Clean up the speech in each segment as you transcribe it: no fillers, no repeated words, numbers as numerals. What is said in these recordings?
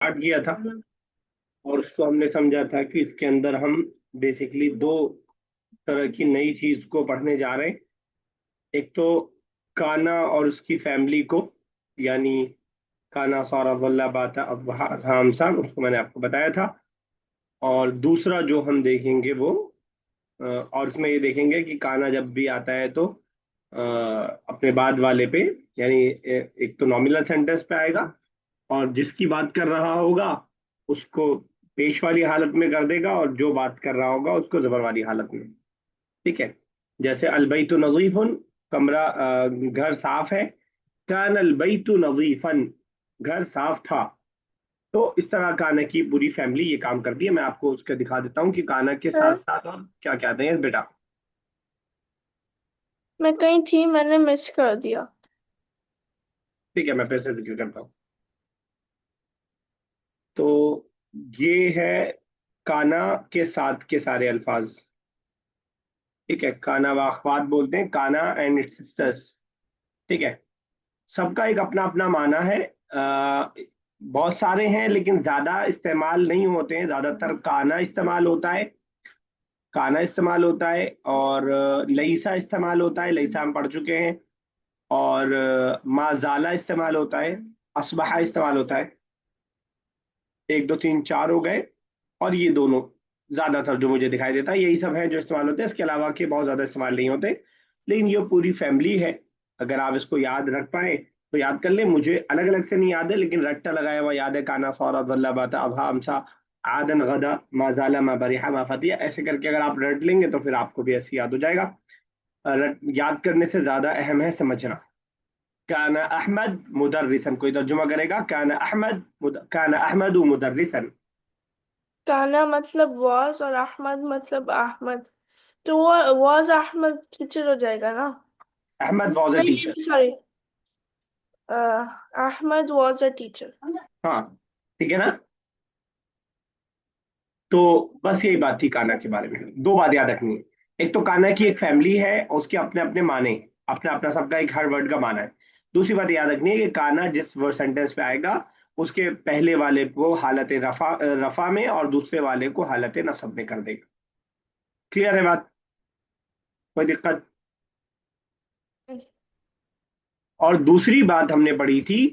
Start किया था, और उसको हमने समझा था कि इसके अंदर हम बेसिकली दो तरह की नई चीज को पढ़ने जा रहे हैं। एक तो काना और उसकी फैमिली को, यानी काना सारा वल्ला बाता हमसा, उसको मैंने आपको बताया था। और दूसरा जो हम देखेंगे वो और उसमें ये देखेंगे कि काना जब भी आता है तो अपने बाद वाले पे, यानी एक तो नॉमिनल सेंटेंस पे आएगा, और जिसकी बात कर रहा होगा उसको पेश वाली हालत में कर देगा, और जो बात कर रहा होगा उसको जबर वाली हालत में। ठीक है। जैसे अलबैतु नजीफुन, कमरा घर साफ है। कान अलबैतु नजीफन, घर साफ था। तो इस तरह काना की पूरी फैमिली ये काम करती है। मैं आपको उसका दिखा देता हूँ कि काना के साथ हाँ, साथ और क्या क्या आते हैं बेटा। मैं कहीं थी, मैंने मिस कर दिया। ठीक है, मैं फिर से जिक्र करता हूँ। तो ये है काना के साथ के सारे अल्फाज। ठीक है, काना व अखवात बोलते हैं, काना एंड इट्स सिस्टर्स। ठीक है। सबका एक अपना अपना माना है। बहुत सारे हैं लेकिन ज्यादा इस्तेमाल नहीं होते हैं। ज्यादातर काना इस्तेमाल होता है, काना इस्तेमाल होता है, और लईसा इस्तेमाल होता है, लईसा हम पढ़ चुके हैं। और माजाला इस्तेमाल होता है, असबहा इस्तेमाल होता है। एक दो तीन चार हो गए, और ये दोनों ज्यादातर जो मुझे दिखाई देता है यही सब है जो इस्तेमाल होते हैं। इसके अलावा के बहुत ज्यादा इस्तेमाल नहीं होते। लेकिन ये पूरी फैमिली है। अगर आप इसको याद रख पाए तो याद कर ले। मुझे अलग अलग से नहीं याद है, लेकिन रट्टा लगाया हुआ याद है। काना सौरा जल्ला बाता अबहा अमसा आदन गदा माजाला मा बरिहा मा फतिया, ऐसे करके अगर आप रट लेंगे तो फिर आपको भी ऐसे याद हो जाएगा। याद करने से ज्यादा अहम है समझना। काना अहमद मुदर्रिसन, कोई तर्जुमा करेगा? काना अहमद काना अहमद मुदर्रिसन। काना मतलब वॉज और अहमद मतलब अहमद, तो वॉज अहमद टीचर हो जाएगा ना? अहमद वॉज अ नहीं टीचर। नहीं, sorry, Ahmed was a teacher. हाँ, ठीक है ना। तो बस यही बात थी काना के बारे में। दो बात याद रखनी है। एक तो काना की एक फैमिली है, उसके अपने अपने माने, अपना अपना सबका एक हर वर्ड का माना है। दूसरी बात याद रखनी है कि काना जिस वर्ड सेंटेंस पे आएगा उसके पहले वाले को हालत रफा रफा में और दूसरे वाले को हालत नसब में कर देगा। क्लियर है बात? कोई दिक्कत? और दूसरी बात हमने पढ़ी थी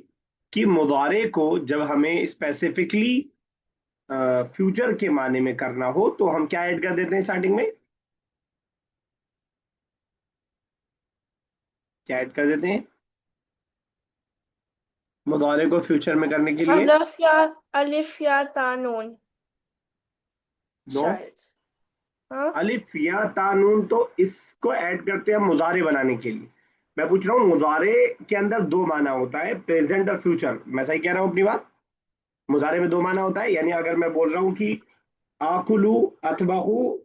कि मुजारे को जब हमें स्पेसिफिकली फ्यूचर के माने में करना हो तो हम क्या ऐड कर देते हैं स्टार्टिंग में? क्या ऐड कर देते हैं मुदारे को फ्यूचर में करने के लिए? अलिफ या अलिफ या तानून, नो, शायद। हाँ, अलिफ या तानून तो इसको ऐड करते हैं मुजारे बनाने के लिए। मैं पूछ रहा हूँ मुजारे के अंदर दो माना होता है, प्रेजेंट और फ्यूचर। मैं सही कह रहा हूँ अपनी बात? मुजारे में दो माना होता है, यानी अगर मैं बोल रहा हूँ कि आकुलू अथबाहू,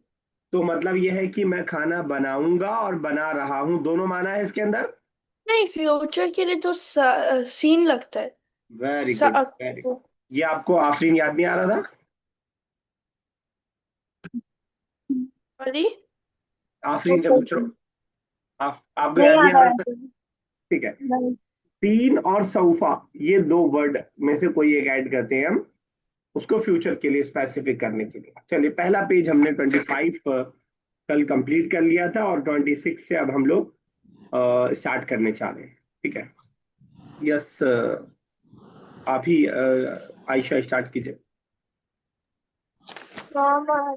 तो मतलब यह है कि मैं खाना बनाऊंगा और बना रहा हूँ, दोनों माना है इसके अंदर। नहीं, फ्यूचर के लिए तो सीन लगता है। वेरी सा, गुड, वेरी गुड। ये आपको आफरीन याद नहीं आ रहा था? सॉरी। आफरीन से पूछ रहा हूँ। आपको नहीं याद आ नहीं आ रहा रहा है था? मुझे। ठीक है। नहीं। तीन और सऊफा, ये दो वर्ड में से कोई एक ऐड करते हैं हम उसको फ्यूचर के लिए स्पेसिफिक करने के लिए। चलिए, पहला पेज हमने 25 कल कंप्लीट कर लिया था, और 26 से अब हम लोग स्टार्ट करने चाह रहे हैं। ठीक है। यस, आप ही आयशा स्टार्ट कीजिए। Normal.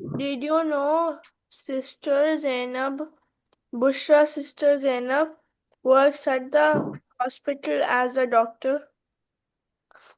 Did you know Sister Zainab, Bushra Sister Zainab, works at the hospital as a doctor?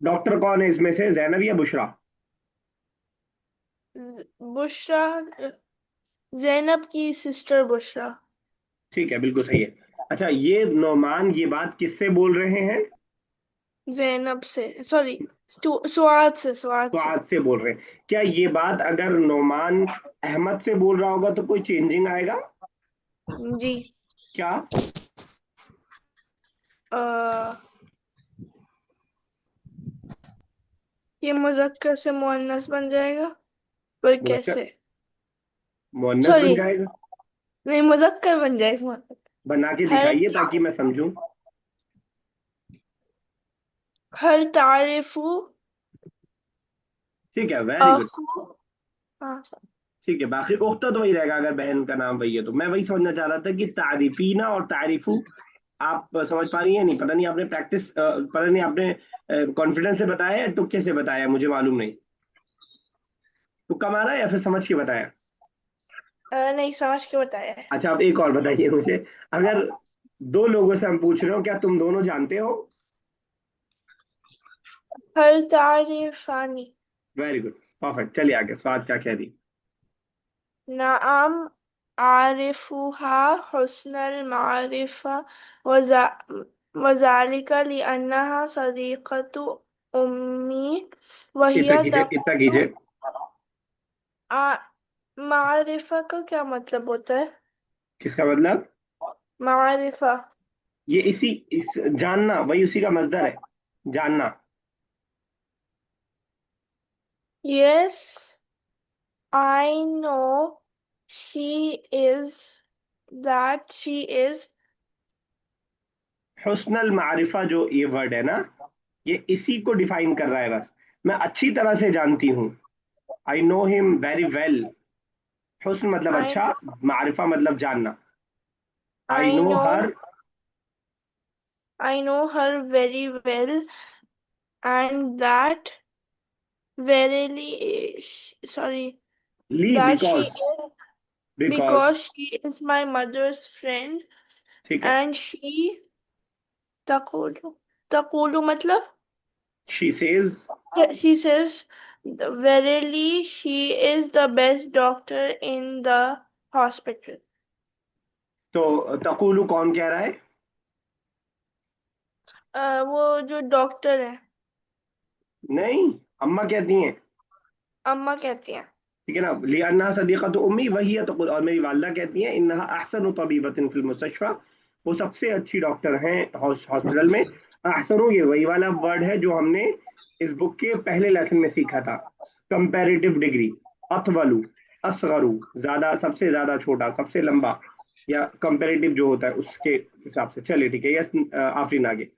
Doctor कौन है इसमें से, जैनब या बुशरा? बुशरा, जैनब की सिस्टर बुशरा। ठीक है, बिल्कुल सही है। अच्छा, ये नोमान ये बात किससे बोल रहे हैं? जैनब से, सॉरी, सुआद से, सुआद तो से। आज से बोल रहे हैं। क्या ये बात अगर नोमान अहमद से बोल रहा होगा तो कोई चेंजिंग आएगा? जी। क्या? अ, ये मुज़क्कर से मुअन्नस बन जाएगा, पर मुज़क्कर कैसे? मुअन्नस बन सॉरी, जाएगा? नहीं, मुज़क्कर बन जाएगा। बना के हल दिखाइए ताकि मैं समझूं। हल तारिफू ठीक है, वेरी गुड। अखू। हाँ। ठीक है, बाकी उख्ता तो वही रहेगा अगर बहन का नाम वही है तो। मैं वही समझना चाह रहा था कि तारीफीना और तारीफू आप समझ पा रही हैं? नहीं, पता नहीं आपने प्रैक्टिस, पता नहीं आपने कॉन्फिडेंस से बताया या तुक्के से बताया, मुझे मालूम नहीं। तुक्का मारा या फिर समझ के बताया? नहीं, समझ के बताया है। अच्छा, आप एक और बताइए मुझे। अगर दो लोगों से हम पूछ रहे हो क्या तुम दोनों जानते हो? हल तारिफानी। Very good, perfect. चलिए आगे, स्वाद क्या कह रही? नअम आरिफुहा हुस्नल मारिफा वजा वज़ालिका लिअन्नहा सदीक़तु उम्मी इतना वहिय कीजिए, इतना तक़ूलु। कीजिए। आ मारिफा का क्या मतलब होता है? किसका मतलब? मारिफा। ये इस जानना, वही उसी का मजदर है, जानना। Yes, I know she is that she is. हुस्नल मारिफा जो ये वर्ड है ना, ये इसी को डिफाइन कर रहा है बस। मैं अच्छी तरह से जानती हूँ। I know him very well. हुस्न मतलब आई अच्छा, मारिफा मतलब जानना। I I know know her. I know her very well, and that verily, sorry, ली that she because, is, because because she is my mother's friend, ठीक है। and she taqulu taqulu मतलब, she says. she says verily she is the best doctor in the hospital. तो तकुलू कौन कह रहा है? वो जो डॉक्टर है। नहीं, अम्मा कहती हैं। अम्मा कहती हैं। ठीक है ना, लिअन्ना सदीक़त उम्मी वही तकुल, और मेरी वालदा कहती हैं इन्नहा अहसन तबीबतिन फिल मुस्तशफा, वो सबसे अच्छी डॉक्टर हैं हॉस्पिटल में। अहसनु ये वही वाला वर्ड है जो हमने इस बुक के पहले लेसन में सीखा था। कंपैरेटिव डिग्री, अथवलु, असगरु, ज्यादा, सबसे ज्यादा छोटा, सबसे लंबा, या कंपैरेटिव जो होता है उसके हिसाब से। चलिए ठीक है, यस, आफरीन आगे।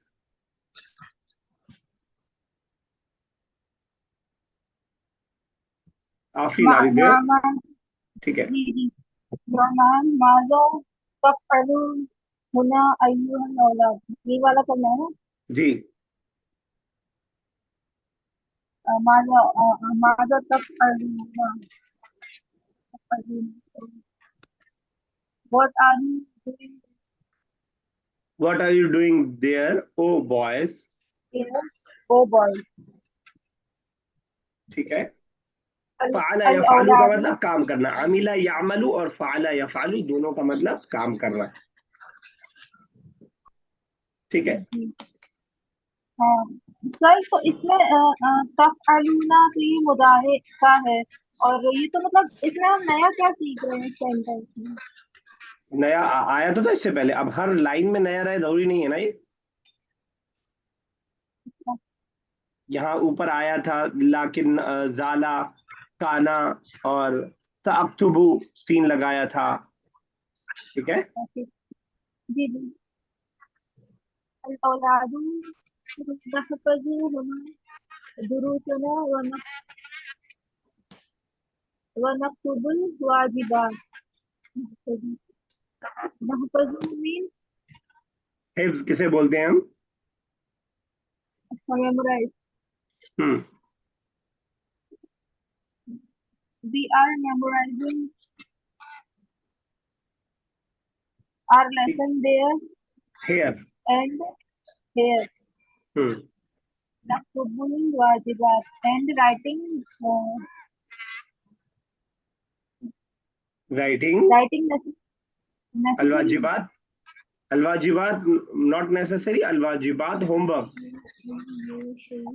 Afreen, are you there? Normal. ठीक है। जी जी। नॉर्मल माजा तफअलून हुना अय्युहल औलाद, ये वाला करना है ना। जी। माजा माजा तफअलून, what are you doing what are you doing there o boys? Here, o boy. ठीक है। अल फ़अला अल यफ़अलु का औलादू। मतलब काम करना, अमिला यामलु और फ़अला यफ़अलु दोनों का मतलब काम करना। ठीक है। जी हाँ सर, तो इसमें तफअलूना तो ये मुदारे का है, और ये तो मतलब इसमें हम नया क्या सीख रहे हैं सेंटेंस में। नया आया तो था इससे पहले, अब हर लाइन में नया रहे जरूरी नहीं है ना ये। यहाँ ऊपर आया था लाकिन, जाला, काना और तअक्तुबु, तीन लगाया था। ठीक है। जी जी। अल औलादू तहफ़ज़ू हुना दुरूसना व नक्तुबुल वाजिबात। नहफ़ज़ू मीन हिफ्ज किसे बोलते हैं हम? Memorise. Hmm. We are memorising are ठीक। Lesson there here. And here. Hmm. नक्तुबुल वाजिबात and writing, writing. Writing necessary. अलवाजिबात, अलवाजिबात नॉट नेसेसरी, अलवाजिबात होमवर्क।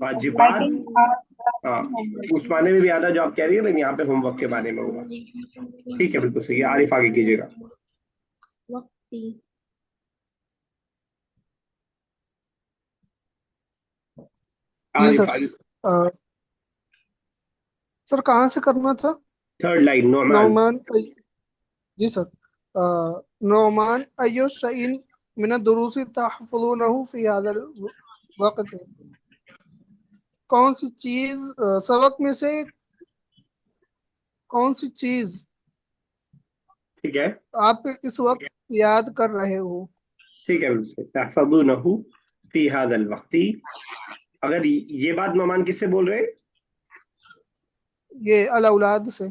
वाजिबात, राइटिंग हाँ, उस होमवर्क। माने में भी आधा जो आप कह रही है, लेकिन यहाँ पे होमवर्क के बारे में होगा। ठीक है, बिल्कुल सही है। आरिफ आगे कीजिएगा। वक्ती। जी आरिफ सर। आरिफ। सर कहाँ से करना था? Third line, Noman. Nauman ji sir. Nauman अय्यु शयइन मिन दुरूसी तहफुज़ूनहु फी हाज़ल वक़्त। कौन सी चीज सबक में से कौन सी चीज ठीक है, आप इस वक्त याद कर रहे हो? ठीक है, तहफज़ूनहु फी हाज़ल वक्ती। अगर ये बात नोमान किससे बोल रहे हैं? ये अल औलाद से,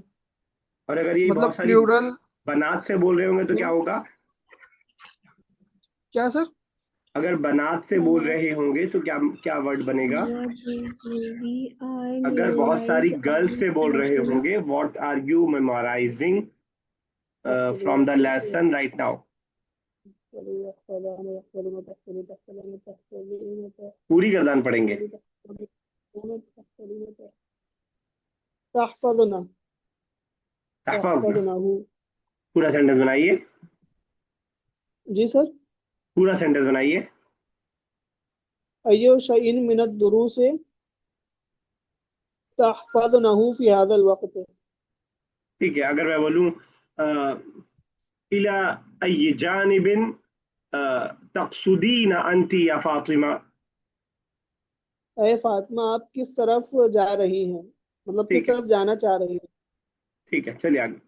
और अगर ये मतलब बहुत सारी प्लूरल। बनात से बोल रहे होंगे तो क्या होगा? क्या सर? अगर बनात से बोल रहे होंगे तो क्या क्या वर्ड बनेगा? We are अगर बहुत सारी memorize गर्ल्स से बोल रहे होंगे, what are you memorizing from the lesson right now? पूरी गर्दान पढ़ेंगे। तहफज़ुना तहफ़्फ़ुज़। तहफज़ुनहु। पूरा सेंटेंस बनाइए, जी सर। पूरा सेंटेंस बनाइए। अय्यु शयइन मिन दुरूसी तहफज़ुनहु फी हाज़ल वक़्त। ठीक है, अगर मैं बोलूं इला अय्यि जानिबिन तक़सुदीन अंती या फातिमा? अय फातिमा, आप किस तरफ जा रही हैं, मतलब किस ठीक है, तरफ जाना चाह रही हैं? ठीक है, चलिए आगे।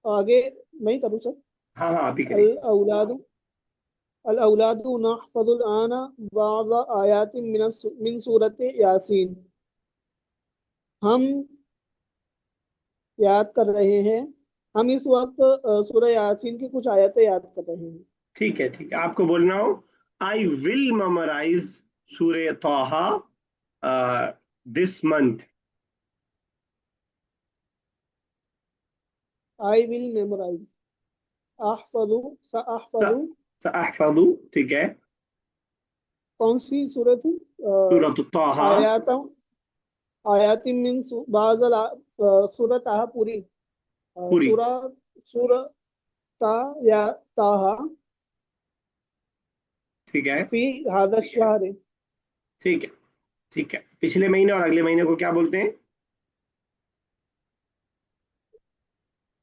आगे मैं ही करूँ सर? हाँ हाँ, आप ही अल करिए। औलाद अल औलादु नहफ़ज़ुल आना बअज़ आयातिन मिन सूरति यासीन। हम याद कर रहे हैं, हम इस वक्त सूरह यासीन की कुछ आयतें याद कर रहे हैं। ठीक है, ठीक है, आपको बोलना हो आई विल मेमोराइज सूरह तौहा this month. I will memorise. अहफ़ज़ु सअहफ़ज़ु। सअहफ़ज़ु, ठीक है। कौन सी सूरत थी? सूरह तौहा आयात आयातिन मिन बाज़ल सूरत ताहा पूरी। पूरी। सूरा सूरह ता या ताहा ठीक है, फी हादा शहर। ठीक है, ठीक है। पिछले महीने और अगले महीने को क्या बोलते हैं?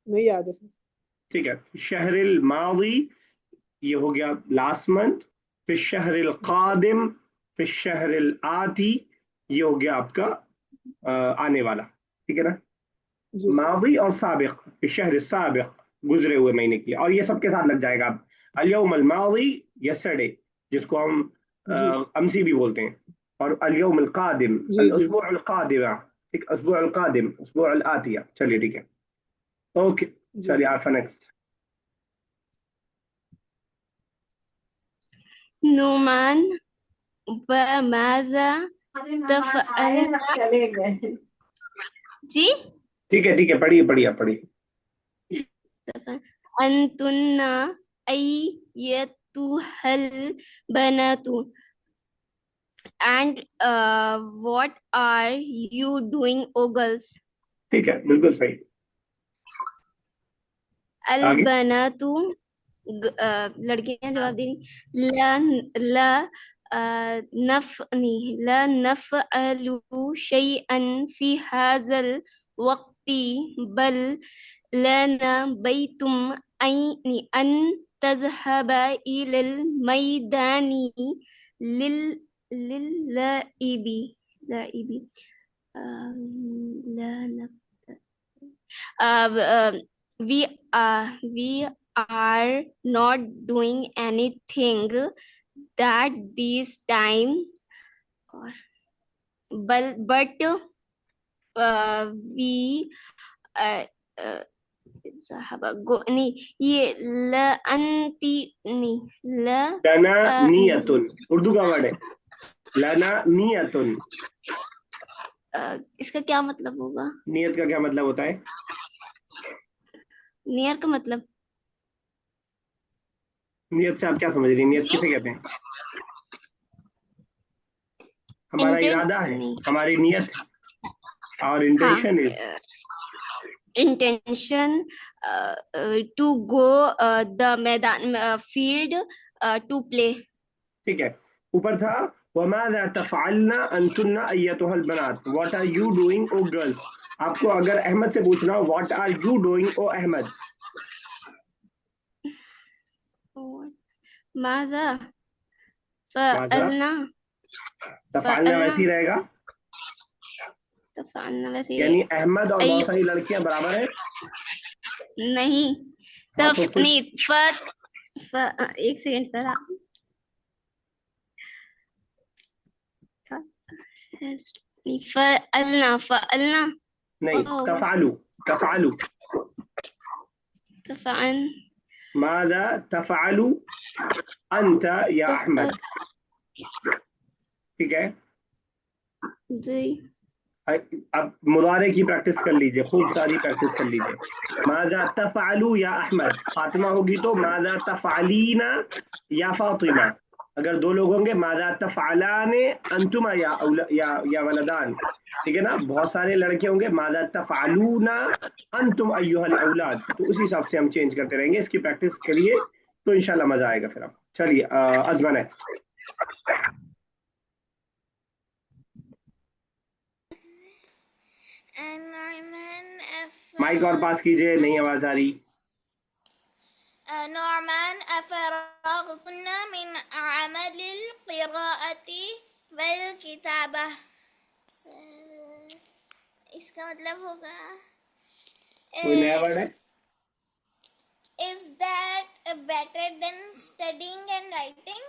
नहीं याद है सर। ठीक है, शहरिल मादी, ये हो गया लास्ट मंथ। फिर शहरिल अच्छा कादिम, फिर शहरिल आती, ये हो गया आपका आने वाला। ठीक है ना? जी सर। मादी और साबिक, फिर शहर साबिक, गुजरे हुए महीने की, और ये सबके साथ लग जाएगा अब। अल-यौम अल-मादी, यस्टरडे, जिसको हम जी अमसी भी बोलते हैं। और अल-यौम अल-कादिम, जी जी अल-उसबू अल-कादिमा। ठीक, उसबू अल-कादिम, उसबू अल-आतिया। चलिए, ठीक है, ओके। जी चलिए, सर। आप नेक्स्ट। नुमान व माजा तफ़अलना। जी ठीक है, पढ़िए पढ़िए, आप पढ़िए। अंतुन्ना अय्यतुहल बनातु, and what are you doing, O girls? ठीक है, बिल्कुल सही। अल आगे। बनातु, लड़कियां जवाब दे रही। ला ला नफ़अलु शैअन फी हाज़ल वक्ति बल लना बैतुम अन तज़हबा इलल मैदानी लिल लिल्लाइबी लाइबी ला नफ़ we are not doing anything that this time, or but we uh, uh, go नहीं, ये ल अंति नहीं, ल लना नहीं, नियतुन, उर्दू का वर्ड है। लना नियतुन। इसका क्या मतलब होगा? नियत का क्या मतलब होता है? नियर का मतलब नियत से आप क्या समझ रही हैं? नियत जी किसे कहते हैं? हमारा इंटेंट इरादा है, नहीं, हमारी नियत है, और हाँ intention is. intention to go the मैदान field to play. ठीक है, ऊपर था वमाज़ा तफ़अलना अंतुन्ना अय्यतुहल बनात, what are you doing oh girls. आपको अगर अहमद से पूछना हो what are you doing oh Ahmed, माज़ा माज़ा फ़अलना तफ़अलना वैसे ही रहेगा, तफ़अलना वैसे यानी अहमद और अय बहुत सारी लड़कियां बराबर है। नहीं हाँ तो फिर नहीं एक सेकंड सर आप फ़अलना नहीं, तफ़अलु तफ़अलु तफ़अन माज़ा तफ़अलु अंत या अहमद, ठीक है। जी अब मुदारे की प्रैक्टिस कर लीजिए, खूब सारी प्रैक्टिस कर लीजिए। माज़ा तफ़अलु या अहमद, फातिमा होगी तो माज़ा तफ़अलीना या फातिमा। अगर दो लोग होंगे माज़ा तफ़अलाने अंतुमा या वलदान, ठीक है ना। बहुत सारे लड़के होंगे माज़ा तफ़अलूना अंतुम अय्युहल औलाद। तो उसी हिसाब से हम चेंज करते रहेंगे, इसकी प्रैक्टिस करिए तो इंशाल्लाह मजा आएगा फिर। आप चलिए अज़मा नेक्स्ट। माइक और पास कीजिए, नई आवाज आ रही। नौमान अफ़रग़ना मिन अमलिल क़िराअति वल किताबा। इसका मतलब होगा कोई नया वर्ड है? Is that better than studying and writing?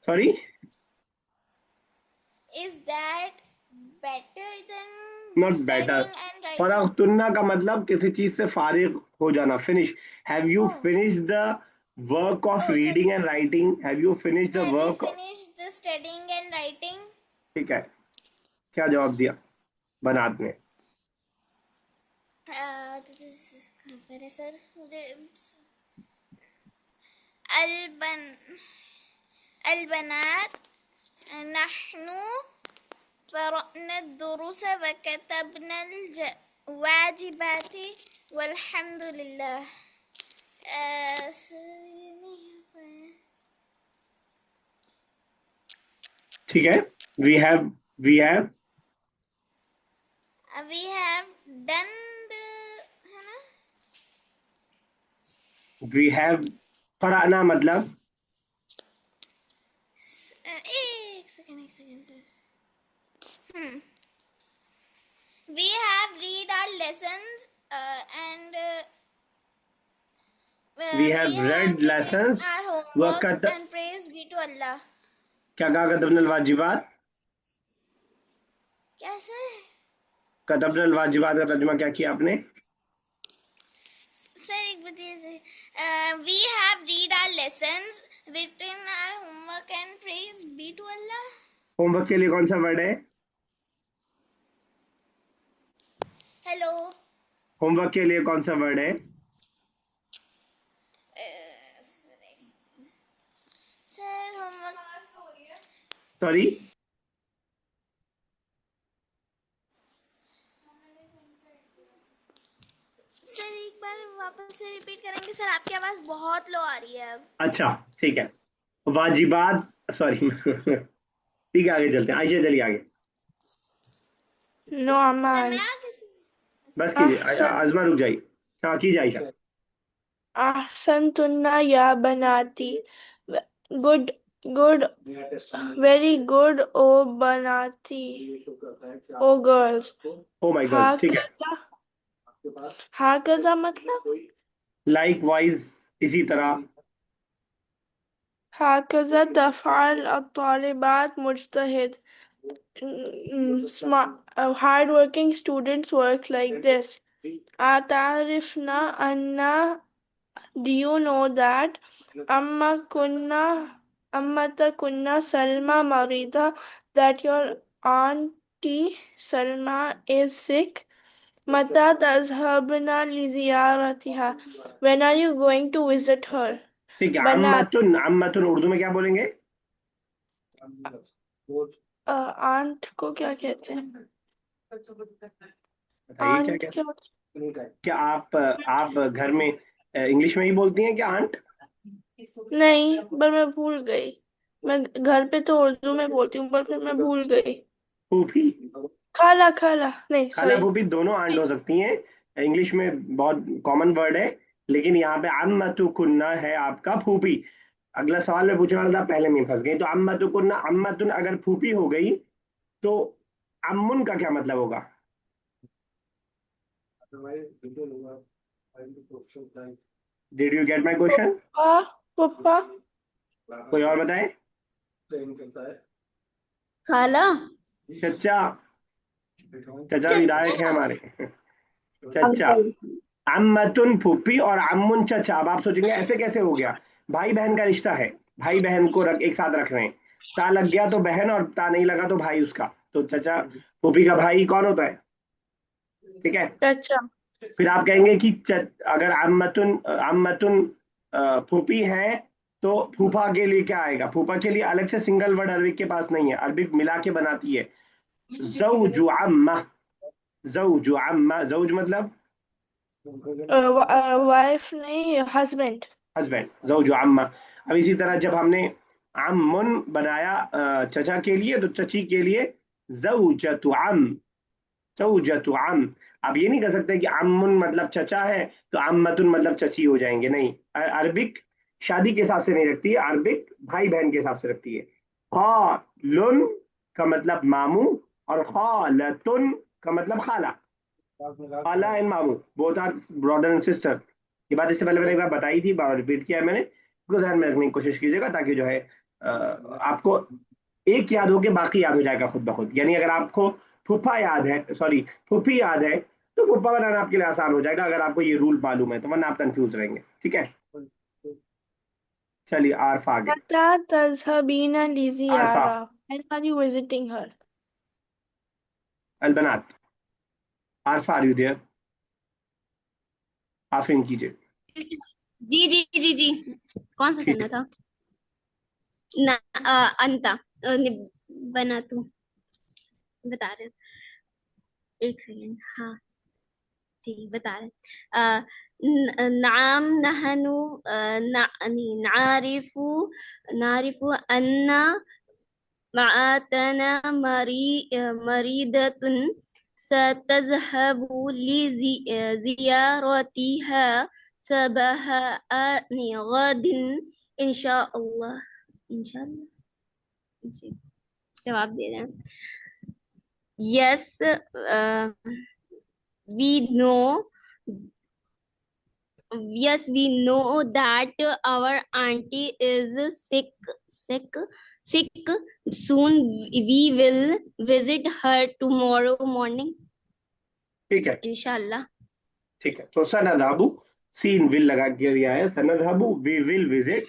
Sorry, Is that better than not better. studying and writing? फरागतुन्ना का मतलब किसी चीज से फारिग हो जाना, finish. Have you finish the work of Oh, sorry. Reading and writing? Have you finish the Have you work? finished the studying and writing? ठीक है, क्या जवाब दिया बनात ने? कहाँ पर है सर? मुझे अलबनात नहनु फ़रअना दुरूस व कतबना वाजिबाती वल्हम्दुलिल्लाह। ठीक है, वी हैव डन द, है ना? वी हैव क़राना मतलब एक second sir. We have read our lessons and we have read written lessons our व homework and praise be to Allah. क्या कहा? कतबनल वाजिबात। कैसे? कतबनल वाजिबात का तर्जुमा क्या किया आपने? सर एक बताइए। We have read our lessons, written our homework and praise be to Allah. Homework के लिए कौन सा वर्ड है? हेलो। होमवर्क के लिए कौन सा वर्ड है? सर होमवर्क सॉरी, सर एक बार वापस से रिपीट करेंगे सर, आपकी आवाज बहुत लो आ रही है अब। अच्छा ठीक है, वाजिबात, सॉरी ठीक है, आगे चलते हैं। आइए चलिए आगे, नौमान मैं आगे बस कीजिए। अहसन आजमा रुक जाइए। हाँ कीजिए आयशा। अहसनतुन्ना या बनाती, गुड गुड वेरी गुड ओ बनाती, ओ गर्ल्स। ओ माय गॉड, ठीक है। हाकजा मतलब लाइक वाइज, इसी तरह। हाकजा तफ़अल अत्तालिबात मुज्तहिद, hard working students work like this. अतारिफना Anna, do you know that Ammata kunna Salma marida, that your auntie Salma is sick? Mata tazhabna li ziyaratiha, when are you going to visit her? ठीक है, Banat, अम्मतुन Urdu में क्या बोलेंगे? Aunt को क्या कहते हैं? बताइए क्या आंट कहते क्या? हैं? क्या आप घर में इंग्लिश में ही बोलती हैं क्या आंट? नहीं, पर मैं भूल गई। मैं घर पे तो उर्दू में बोलती हूँ पर फिर मैं भूल गई। फूफी, खाला खाला नहीं खाला सॉरी। फूफी दोनों आंट हो सकती हैं। इंग्लिश में बहुत कॉमन वर्ड है, लेकिन यहाँ पे अम्मतु कुन्ना है आपका फूफी। अगला सवाल में पूछने वाला था, पहले में फंस गई। तो अम्मतु कुन्ना, अम्मतुन अगर फूफी हो गई तो अम्मुन का क्या मतलब होगा? Did you get my question? पप्पा पप्पा कोई और बताए? खाला। चचा, चचा विधायक है हमारे। चचा। अंकल। अम्मतुन फूफी और अम्मुन चचा। अब आप सोचेंगे ऐसे कैसे हो गया? भाई बहन का रिश्ता है, भाई बहन को एक साथ रख रहे हैं। ता लग गया तो बहन, और ता नहीं लगा तो भाई उसका, तो चचा फूफी का भाई कौन होता है? ठीक है। चाचा। फिर आप कहेंगे कि अगर अम्मतुन अम्मतुन फूफी है तो फूफा के लिए क्या आएगा? फूफा के लिए अलग से सिंगल वर्ड अरबिक के पास नहीं है, अरबिक मिला के बनाती है। जौजु अम्मा, जौजु अम्मा, जौज मतलब वाइफ नहीं हस्बैंड। हस्बैंड, जौजु अम्मा। अब इसी तरह जब हमने अम्मुन बनाया चचा के लिए, तो चची के लिए जौजतु अम, जौजतु अम। आप ये नहीं कर सकते कि अम्मुन मतलब चचा है तो अम्मतुन मतलब चची हो जाएंगे, नहीं। अरबिक शादी के हिसाब से नहीं रखती है, अरबिक भाई बहन के हिसाब से रखती है। खालुन का मतलब मामू, और खालतुन का मतलब खाला। खाला एंड मामू both are brother and sister. ये बात इससे पहले मैंने एक बार बताई थी, बार रिपीट किया है मैंने, इसको ध्यान में रखने की कोशिश कीजिएगा, ताकि जो है आपको एक याद हो के बाकी याद हो जाएगा खुद ब खुद। यानी अगर आपको फूफा याद है, सॉरी फूफी याद है, तो फूफा बनाना आपके लिए आसान हो जाएगा, अगर आपको ये रूल मालूम है, तो वरना आप कंफ्यूज रहेंगे। ठीक है, चलिए आरफा आगे। मता तज़हबीना आरफा, लिज़ियारा when are you visiting her? अलबनात। Arfa, are you there? आफरीन कीजिए। जी जी जी जी। कौन सा ठीक करना है। था? ना अंता बना तू बता रहे। एक सेकंड। हाँ जी बता रहे। नाम नहनु नारिफु नारिफु अन्ना मातना मरीदतुन सतज़हबु लिज़ियारतिहा सबह गदिन इंशाअल्लाह। इंशाअल्लाह जी जवाब दे रहे हैं। Yes we know yes we know that our auntie is sick soon we will visit her tomorrow morning ठीक है, inshallah। ठीक है। तो सनदहबु, सीन विल लगा के दिया है। सनदहबु वी विल विजिट,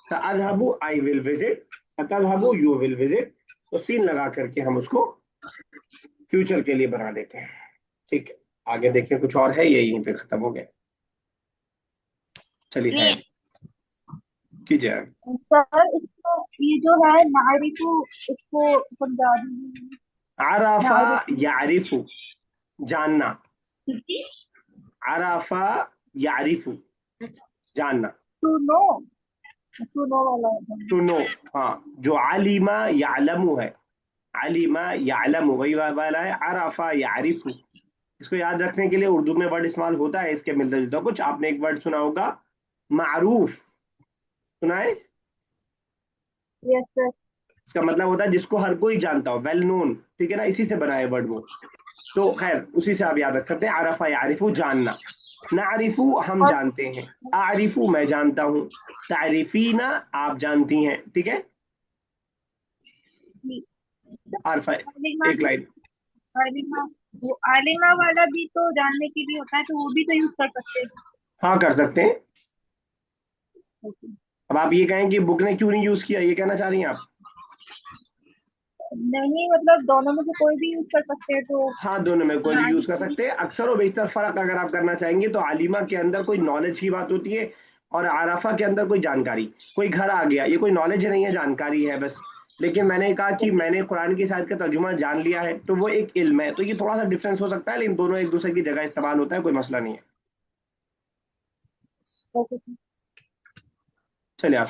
सअज़हबु आई विल विजिट, सतज़हबु यू विल विजिट। तो सीन लगा करके हम उसको फ्यूचर के लिए बना देते हैं। ठीक है, आगे देखिए कुछ और है, ये यहीं पे खत्म हो गया। चलिए है, नहीं कीजिए। सर इसको ये जो है नारिफु, इसको पंजाबी में आराफा नारिफु। यारिफु, जानना। जी आराफा यारिफु, अच्छा जानना। टू नो, टू नो वाला है। टू नो, हाँ। जो आलिमा यालमु है, आलिमा यालमु वही वाला है। आराफा यारिफु, इसको याद रखने के लिए उर्दू में वर्ड इस्तेमाल होता है इसके मिलता जुलता कुछ। आपने एक वर्ड सुना होगा, मारूफ, सुना है? Yes sir. इसका मतलब होता है जिसको हर कोई जानता हो, वेल नोन। ठीक है ना, इसी से बना है वर्ड वो। तो खैर उसी से आप याद रख सकते हैं। आरफा यारिफू, जानना। नारिफू हम और जानते हैं, आरिफू मैं जानता हूँ, तारिफीना आप जानती हैं। ठीक है, आरफा आलिमा एक भी, लाइन। आलिमा, वो आलिमा वाला भी तो जानने के लिए होता है, तो वो भी तो यूज कर सकते हैं। हाँ कर सकते हैं। ओके। अब आप ये कहें कि बुक ने क्यों नहीं यूज किया, ये कहना चाह रही हैं आप? नहीं मतलब दोनों में से कोई भी यूज कर सकते हैं तो। हाँ, दोनों में कोई भी यूज कर आलिमा सकते हैं। अक्सर और बेशतर फर्क अगर आप करना चाहेंगे तो आलिमा के अंदर कोई नॉलेज की बात होती है, और आराफा के अंदर कोई जानकारी। कोई घर आ गया, ये कोई नॉलेज नहीं है, जानकारी है बस। लेकिन मैंने कहा कि मैंने कुरान की शायद का तर्जुमा जान लिया है, तो वो एक इल्म है। तो ये थोड़ा सा डिफरेंस हो सकता है, लेकिन दोनों एक दूसरे की जगह इस्तेमाल होता है, कोई मसला नहीं है। ओके। चलिए आप।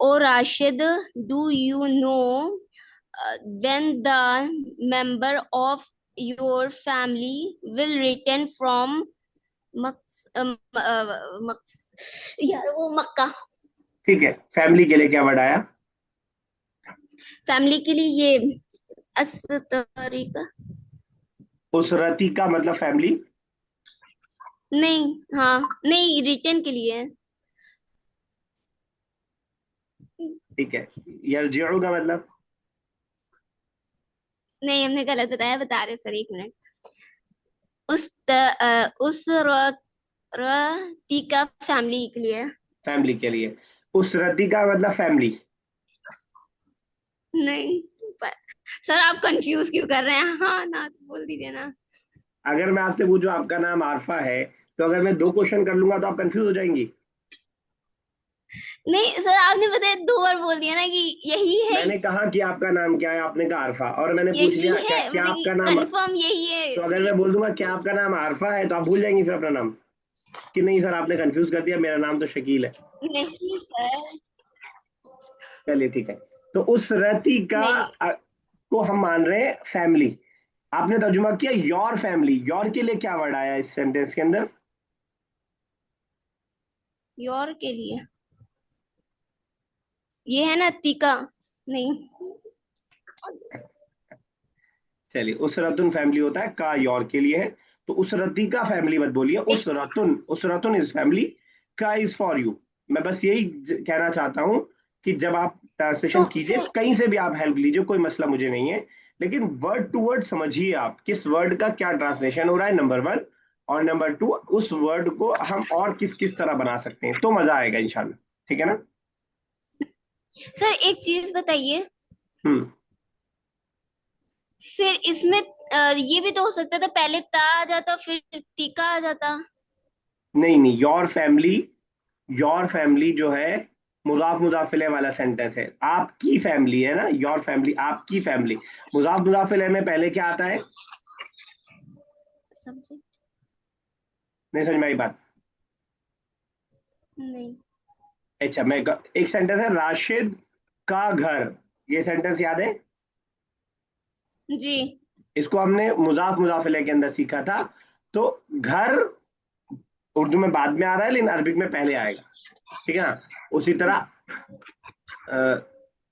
or Rashid, do you know when the member of your family will return from मक्स यार वो मक्का। ठीक है, फैमिली के लिए क्या वर्ड आया? फैमिली के लिए ये तरीका उसरती का मतलब फैमिली। नहीं, हाँ नहीं, रिटर्न के लिए है। ठीक है, यरजिउ का मतलब? नहीं, हमने गलत बताया, बता रहे सर, एक मिनट। उस रती का फैमिली के लिए। फैमिली के लिए। उसरती का मतलब फैमिली। नहीं सर, आप कंफ्यूज क्यों कर रहे हैं? हाँ ना तो बोल दीजिए ना। अगर मैं आपसे पूछूं आपका नाम आरफा है, तो अगर मैं 2 क्वेश्चन कर लूंगा तो आप कंफ्यूज हो जाएंगी। नहीं सर, आपने बताया 2 बार बोल दिया ना कि यही है। मैंने कहा कि आपका नाम क्या है, आपने कहा आरफा, और मैंने पूछ यही लिया है, क्या मतलब आपका कि नाम। कंफर्म यही है। तो अगर मैं बोल दूंगा क्या आपका नाम आरफा है, तो आप भूल जाएंगी फिर अपना नाम, कि नहीं सर आपने कंफ्यूज कर दिया, मेरा नाम तो शकील है। नहीं सर, चलिए ठीक है। तो उस रति का नहीं। को हम मान रहे हैं फैमिली। आपने तर्जुमा किया योर फैमिली, योर के लिए क्या वर्ड आया इस सेंटेंस के अंदर? योर के लिए ये है ना, तीका। नहीं, चलिए, उसरतुन फैमिली होता है, का योर के लिए है। तो उसरती का फैमिली मत बोलिए, एक उसरतुन इज फैमिली, का इज फॉर यू। मैं बस यही कहना चाहता हूं कि जब आप ट्रांसलेशन तो कीजिए, कहीं से भी आप हेल्प लीजिए, कोई मसला मुझे नहीं है, लेकिन वर्ड टू वर्ड समझिए आप किस वर्ड का क्या ट्रांसलेशन हो रहा है, नंबर 1। और नंबर 2, उस वर्ड को हम और किस किस तरह बना सकते हैं, तो मजा आएगा इंशाल्लाह। ठीक है ना? सर एक चीज बताइए, हम्म। फिर इसमें ये भी तो हो सकता था, पहले ता आ जाता फिर टीका आ जाता। नहीं नहीं, योर फैमिली जो है मुजाफ मुजाफिले वाला सेंटेंस है। आपकी फैमिली है ना, योर फैमिली, आपकी फैमिली। मुजाफ मुजाफिले में पहले क्या आता है? समझे? नहीं समझ में आई बात? नहीं। अच्छा, एक सेंटेंस है राशिद का घर, ये सेंटेंस याद है? जी। इसको हमने मुजाफ मुजाफिले के अंदर सीखा था। तो घर उर्दू में बाद में आ रहा है, लेकिन अरबिक में पहले आएगा। ठीक है ना? उसी तरह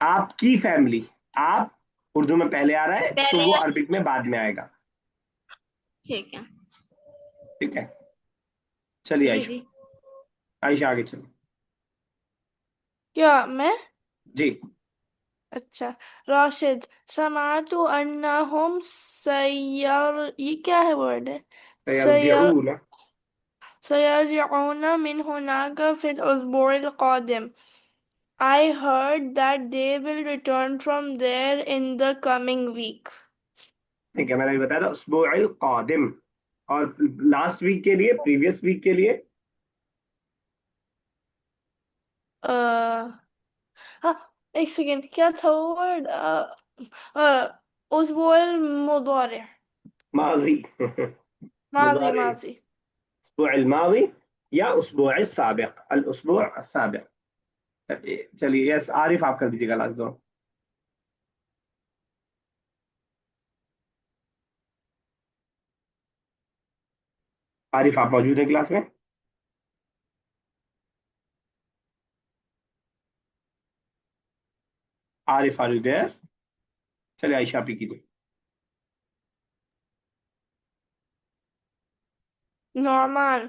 आपकी फैमिली, आप उर्दू में पहले आ रहा है, तो पहले वो अरबिक में बाद में आएगा। ठीक है। ठीक है, चलिए जी आयशा। जी। आयशा आगे चलो। क्या मैं? जी। अच्छा। राशिद, समातु अन्नहुम सय्यर, ये क्या है वर्ड है? सय्यर सयरजिऊन। सयरजिऊन मिन हुनाका fill उसबुइल क़ादिम। I heard that they will return from there in the coming week. ठीक है, मैंने अभी बताया था उसबुअल कादिम। और लास्ट वीक के लिए, प्रीवियस वीक के लिए? हाँ, एक सेकेंड, क्या था वो वर्ड? उसबुइल मुदारे, माजी। माजी मुदारे। माजी। उसबुअ माजी या उसबुअ साबिक, अल उसबुअ साबिक। चलिए, यस आरिफ आप कर दीजिएगा लास्ट दो। आरिफ आप मौजूद हैं क्लास में? Arif are you there? चलिए आयशा आप ही कीजिए। Normal,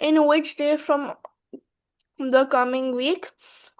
in which day from the coming week.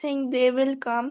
think they will come.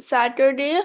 Saturday,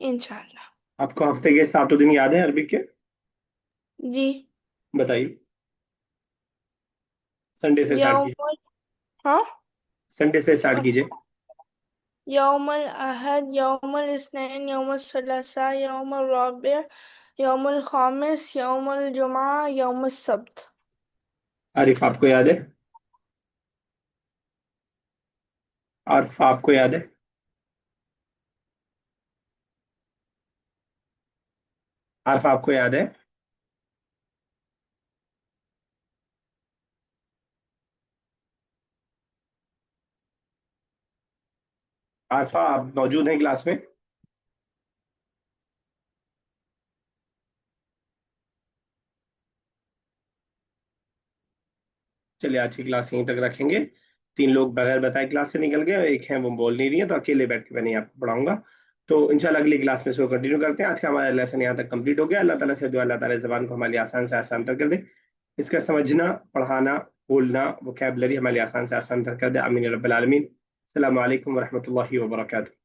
इंशाल्लाह। आपको हफ्ते के 7 दिन याद है अरबी के? जी। बताइए। संडे से स्टार्ट यौम, कीजिए। हाँ, संडे से स्टार्ट अच्छा, कीजिए। यौमुल अहद, यौमुल इस्नैन, यौमुल सलासा, यौमुल राबिअ, यौमुल खामिस, यौमुल जुमा, यौमुल सब्त। आरिफ आपको याद है? आरिफ आपको याद है? आरिफ आपको याद है? आरिफा आप मौजूद हैं क्लास में? चलिए आज की क्लास यहीं तक रखेंगे। 3 लोग बगैर बताए क्लास से निकल गए और एक है वो बोल नहीं रही है, तो अकेले बैठ के मैंने आपको पढ़ाऊंगा। तो इंशाल्लाह अगली क्लास में इसको कंटिन्यू करते हैं। आज का हमारा लेसन यहाँ तक कंप्लीट हो गया। अल्लाह ताला से दुआ, अल्लाह ताला ज़बान को हमारी आसान से आसान तर कर दे। इसका समझना, पढ़ाना, बोलना, वोकैबलरी हमारी आसान से आसान तर कर दे। आमीन या रब्बल आलमीन। अस्सलामु अलैकुम वरहमतुल्लाहि वबरकातुहू।